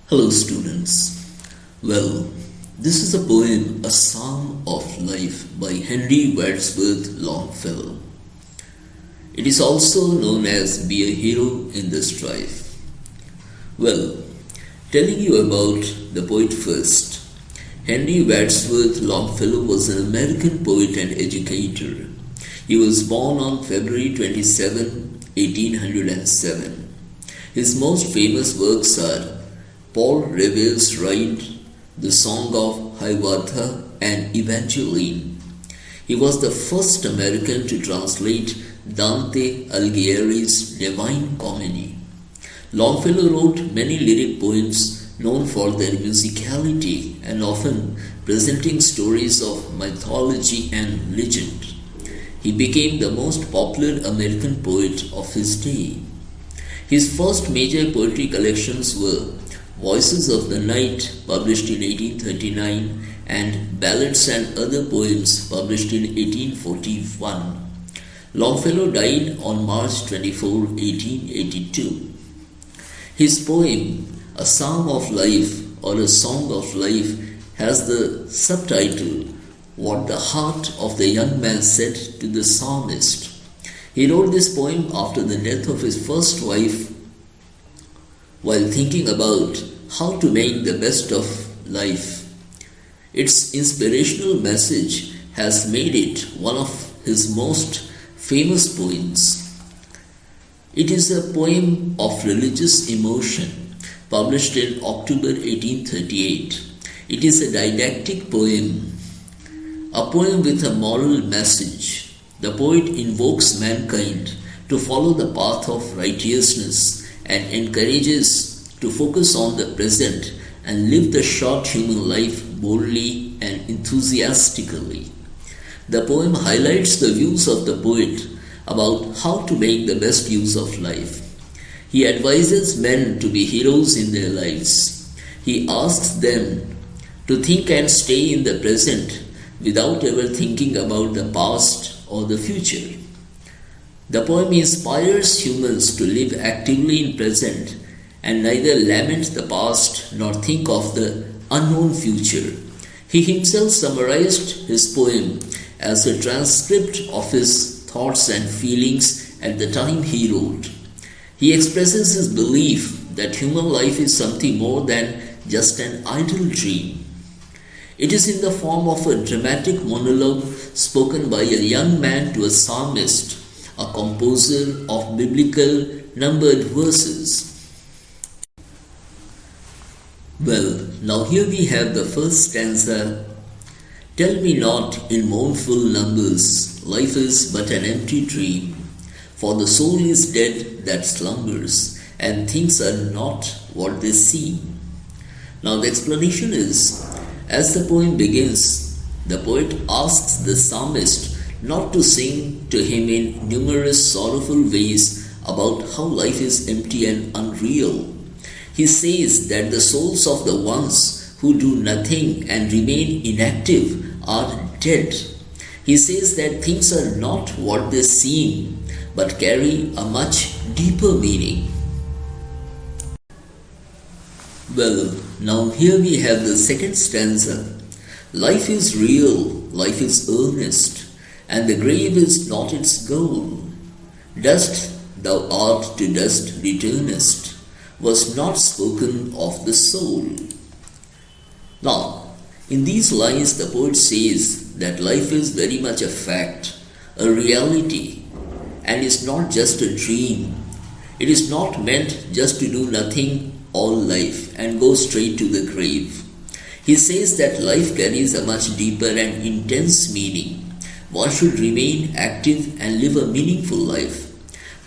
Hello, students. Well, this is a poem, A Psalm of Life by Henry Wadsworth Longfellow. It is also known as Be a Hero in the Strife. Well, telling you about the poet first. Henry Wadsworth Longfellow was an American poet and educator. He was born on February 27, 1807. His most famous works are Paul Revere's Ride, The Song of Hiawatha, and Evangeline. He was the first American to translate Dante Alighieri's Divine Comedy. Longfellow wrote many lyric poems known for their musicality and often presenting stories of mythology and legend. He became the most popular American poet of his day. His first major poetry collections were Voices of the Night, published in 1839, and Ballads and Other Poems, published in 1841. Longfellow died on March 24, 1882. His poem, A Psalm of Life or A Song of Life, has the subtitle, What the Heart of the Young Man Said to the Psalmist. He wrote this poem after the death of his first wife, while thinking about how to make the best of life. Its inspirational message has made it one of his most famous poems. It is a poem of religious emotion, published in October 1838. It is a didactic poem, a poem with a moral message. The poet invokes mankind to follow the path of righteousness and encourages to focus on the present and live the short human life boldly and enthusiastically. The poem highlights the views of the poet about how to make the best use of life. He advises men to be heroes in their lives. He asks them to think and stay in the present without ever thinking about the past or the future. The poem inspires humans to live actively in present and neither lament the past nor think of the unknown future. He himself summarized his poem as a transcript of his thoughts and feelings at the time he wrote. He expresses his belief that human life is something more than just an idle dream. It is in the form of a dramatic monologue spoken by a young man to a psalmist, a composer of biblical numbered verses. Well, now here we have the first stanza. Tell me not in mournful numbers, life is but an empty dream. For the soul is dead that slumbers, and things are not what they seem. Now the explanation is, as the poem begins, the poet asks the psalmist not to sing to him in numerous sorrowful ways about how life is empty and unreal. He says that the souls of the ones who do nothing and remain inactive are dead. He says that things are not what they seem, but carry a much deeper meaning. Well, now here we have the second stanza. Life is real, life is earnest, and the grave is not its goal. Dust thou art, to dust returnest, was not spoken of the soul. Now, in these lines, the poet says that life is very much a fact, a reality, and is not just a dream. It is not meant just to do nothing all life and go straight to the grave. He says that life carries a much deeper and intense meaning. One should remain active and live a meaningful life.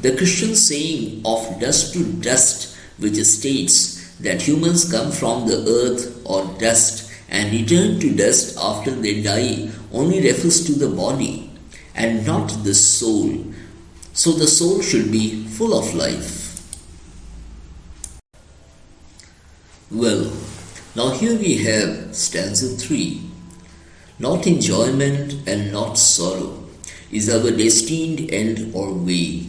The Christian saying of dust to dust, which states that humans come from the earth or dust and return to dust after they die, only refers to the body and not the soul. So the soul should be full of life. Well, now here we have stanza 3. Not enjoyment and not sorrow is our destined end or way,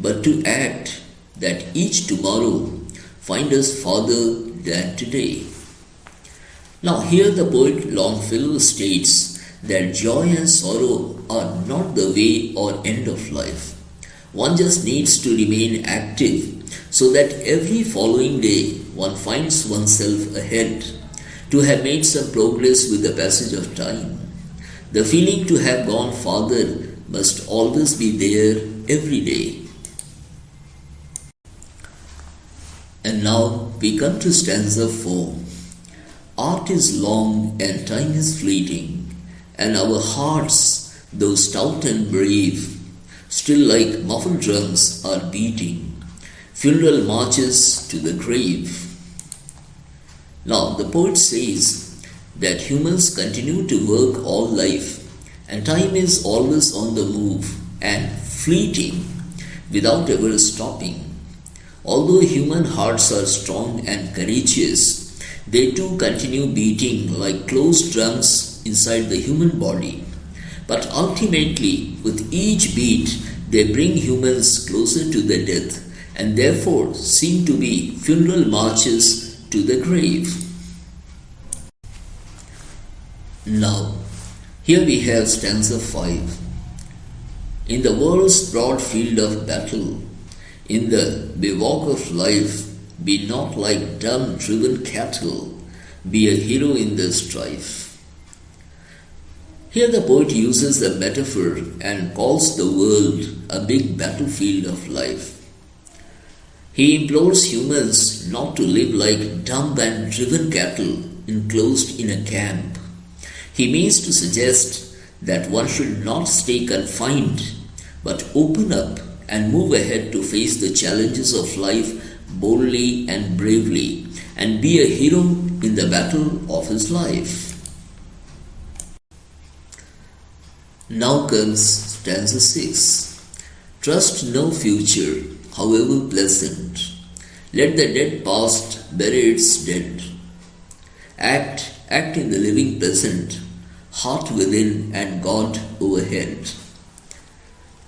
but to act that each tomorrow find us farther than today. Now, here the poet Longfellow states that joy and sorrow are not the way or end of life. One just needs to remain active so that every following day one finds oneself ahead, to have made some progress with the passage of time. The feeling to have gone farther must always be there every day. And now we come to stanza 4. Art is long and time is fleeting, and our hearts, though stout and brave, still like muffled drums are beating funeral marches to the grave. Now the poet says that humans continue to work all life, and time is always on the move and fleeting without ever stopping. Although human hearts are strong and courageous, they too continue beating like closed drums inside the human body. But ultimately, with each beat, they bring humans closer to the death, and therefore seem to be funeral marches to the grave. Now, here we have stanza 5. In the world's broad field of battle, in the bivouac of life, be not like dumb driven cattle, be a hero in the strife. Here the poet uses the metaphor and calls the world a big battlefield of life. He implores humans not to live like dumb and driven cattle enclosed in a camp. He means to suggest that one should not stay confined, but open up and move ahead to face the challenges of life boldly and bravely, and be a hero in the battle of his life. Now comes stanza 6. Trust no future, however pleasant. Let the dead past bury its dead. Act in the living present, heart within and God overhead.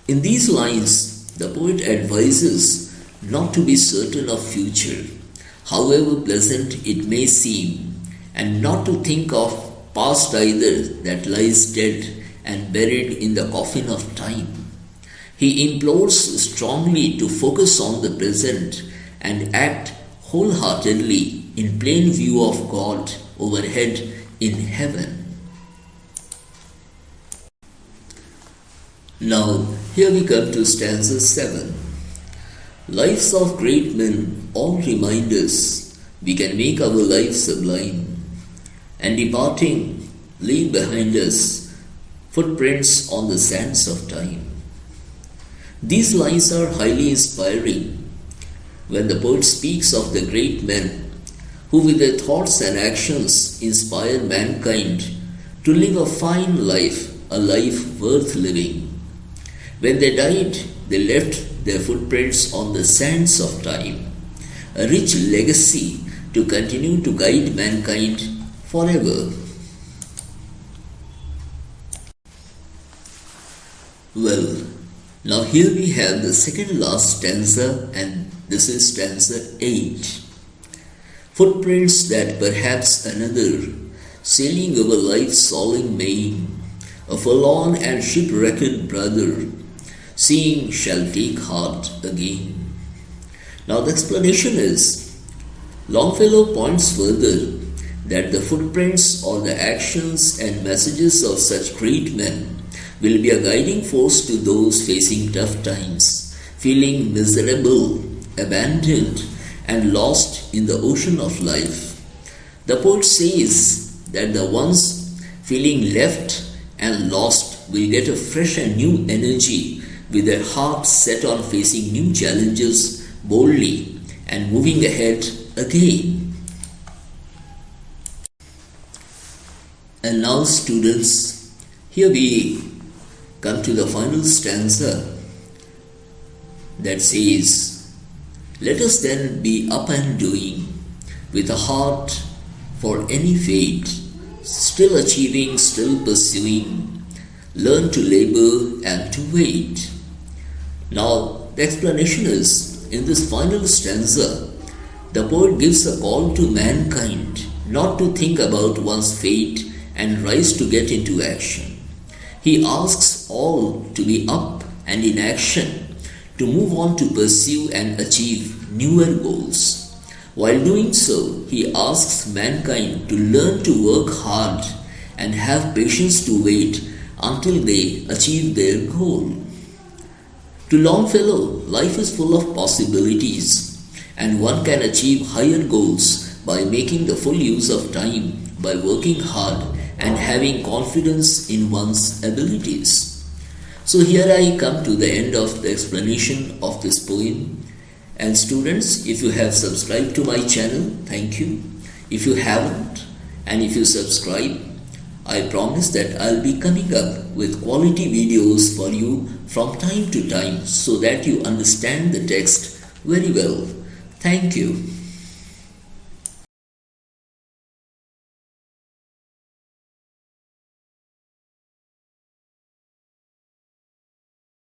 In these lines, the poet advises not to be certain of future, however pleasant it may seem, and not to think of past either that lies dead and buried in the coffin of time. He implores strongly to focus on the present and act wholeheartedly in plain view of God overhead in heaven. Now, here we come to stanza 7. Lives of great men all remind us we can make our lives sublime, and departing, leave behind us footprints on the sands of time. These lines are highly inspiring when the poet speaks of the great men who with their thoughts and actions inspire mankind to live a fine life, a life worth living. When they died, they left their footprints on the sands of time, a rich legacy to continue to guide mankind forever. Well, now here we have the second last stanza, and this is stanza 8. Footprints that perhaps another, sailing over life's soaring main, a forlorn and shipwrecked brother, seeing shall take heart again. Now the explanation is, Longfellow points further that the footprints or the actions and messages of such great men will be a guiding force to those facing tough times, feeling miserable, abandoned, and lost in the ocean of life. The poet says that the ones feeling left and lost will get a fresh and new energy with their hearts set on facing new challenges boldly and moving ahead again. And now, students, here we come to the final stanza that says, let us then be up and doing with a heart for any fate, still achieving, still pursuing, learn to labor and to wait. Now, the explanation is, in this final stanza, The poet gives a call to mankind not to think about one's fate and rise to get into action. He asks all to be up and in action, to move on to pursue and achieve newer goals. While doing so, he asks mankind to learn to work hard and have patience to wait until they achieve their goal. To Longfellow, life is full of possibilities, and one can achieve higher goals by making the full use of time, by working hard and having confidence in one's abilities. So here I come to the end of the explanation of this poem. And students, if you have subscribed to my channel, thank you. If you haven't, and if you subscribe, I promise that I'll be coming up with quality videos for you from time to time so that you understand the text very well. Thank you.